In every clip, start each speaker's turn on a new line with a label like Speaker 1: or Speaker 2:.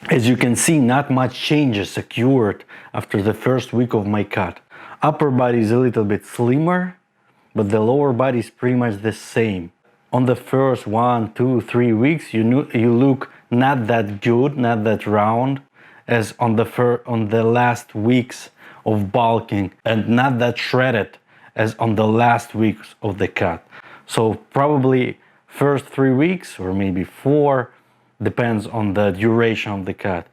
Speaker 1: As you can see, not much changes occurred after the first week of my cut. Upper body is a little bit slimmer, but the lower body is pretty much the same. On the first 1, 2, 3 weeks, you look not that good, not that round as on the last weeks of bulking, and not that shredded as on the last weeks of the cut. So probably first 3 weeks or maybe 4, depends on the duration of the cut,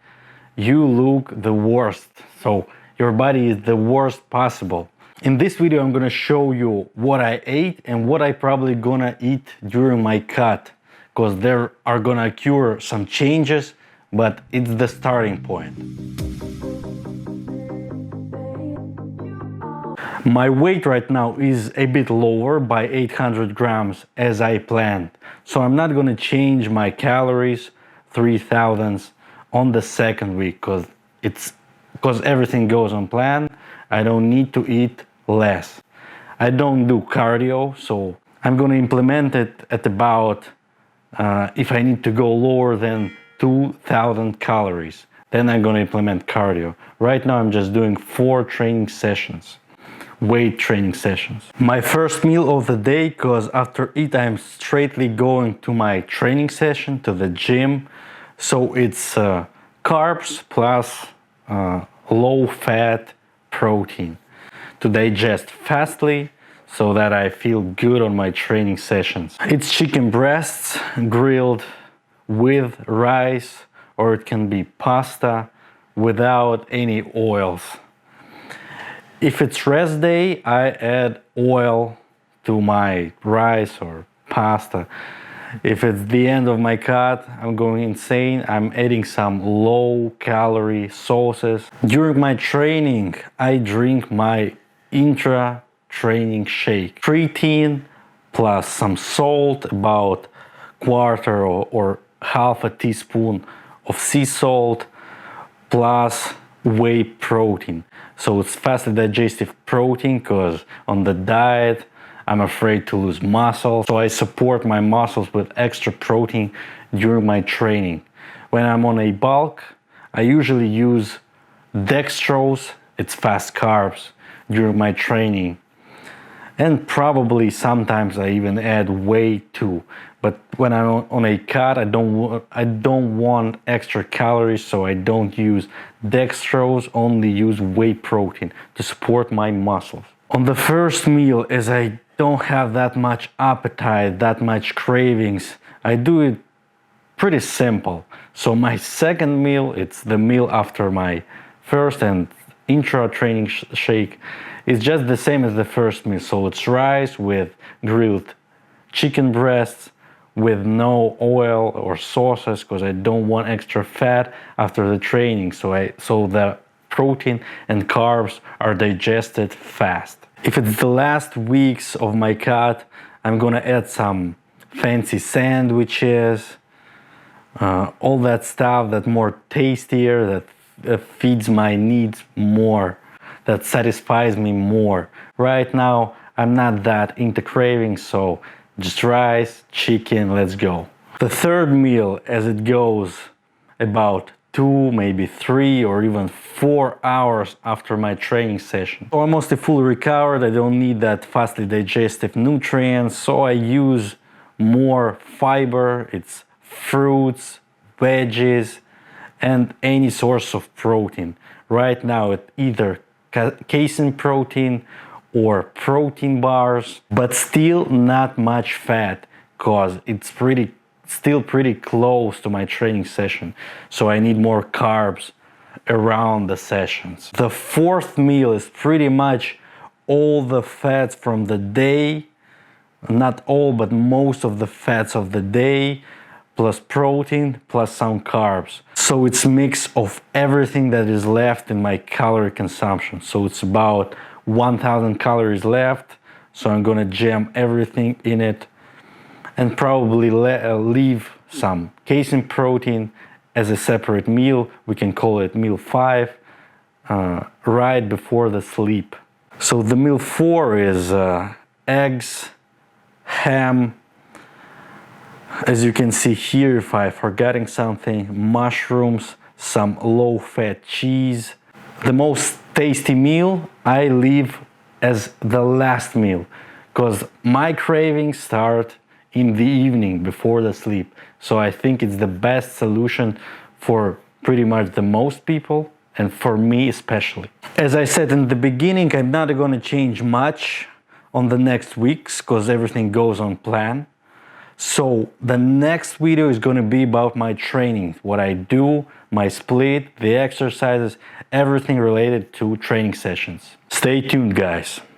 Speaker 1: you look the worst. So your body is the worst possible. In this video, I'm gonna show you what I ate and what I probably gonna eat during my cut, because there are gonna occur some changes, but it's the starting point. My weight right now is a bit lower by 800 grams as I planned. So I'm not gonna change my calories, 3000s, on the second week, because everything goes on plan. I don't need to eat less. I don't do cardio, so I'm gonna implement it at about, if I need to go lower than 2000 calories, then I'm gonna implement cardio. Right now I'm just doing 4 training sessions. Weight training sessions. My first meal of the day, because after it I'm straightly going to my training session, to the gym. So it's carbs plus low fat protein to digest fastly so that I feel good on my training sessions. It's chicken breasts grilled with rice, or it can be pasta without any oils. If it's rest day, I add oil to my rice or pasta. If it's the end of my cut, I'm going insane. I'm adding some low-calorie sauces. During my training, I drink my intra-training shake. Creatine plus some salt, about quarter or half a teaspoon of sea salt, plus whey protein. So it's fast digestive protein, because on the diet I'm afraid to lose muscle. So I support my muscles with extra protein during my training. When I'm on a bulk, I usually use dextrose, it's fast carbs, during my training. And probably sometimes I even add whey too. But when I'm on a cut, I don't want extra calories, so I don't use dextrose, only use whey protein to support my muscles. On the first meal, as I don't have that much appetite, that much cravings, I do it pretty simple. So my second meal, it's the meal after my first and intra-training shake. It's just the same as the first meal. So it's rice with grilled chicken breasts with no oil or sauces, because I don't want extra fat after the training. So the protein and carbs are digested fast. If it's the last weeks of my cut, I'm gonna add some fancy sandwiches, all that stuff that's more tastier, that feeds my needs more, that satisfies me more. Right now, I'm not that into cravings, so just rice, chicken, let's go. The third meal, as it goes about 2, maybe 3 or even 4 hours after my training session. So I'm mostly fully recovered, I don't need that fastly digestive nutrients, so I use more fiber, it's fruits, veggies, and any source of protein. Right now it's either casein protein or protein bars, but still not much fat, because it's still pretty close to my training session, so I need more carbs around the sessions. The fourth meal is pretty much all the fats from the day, not all, but most of the fats of the day, plus protein, plus some carbs. So it's a mix of everything that is left in my calorie consumption. So it's about 1000 calories left, so I'm gonna jam everything in it, and probably leave some casein protein as a separate meal. We can call it meal 5, right before the sleep. So the meal 4 is eggs, ham. As you can see here, if I'm forgetting something, mushrooms, some low-fat cheese. The most tasty meal I leave as the last meal, because my cravings start in the evening before the sleep. So I think it's the best solution for pretty much the most people, and for me especially. As I said in the beginning, I'm not gonna change much on the next weeks because everything goes on plan. So the next video is gonna be about my training, what I do, my split, the exercises, everything related to training sessions. Stay tuned, guys.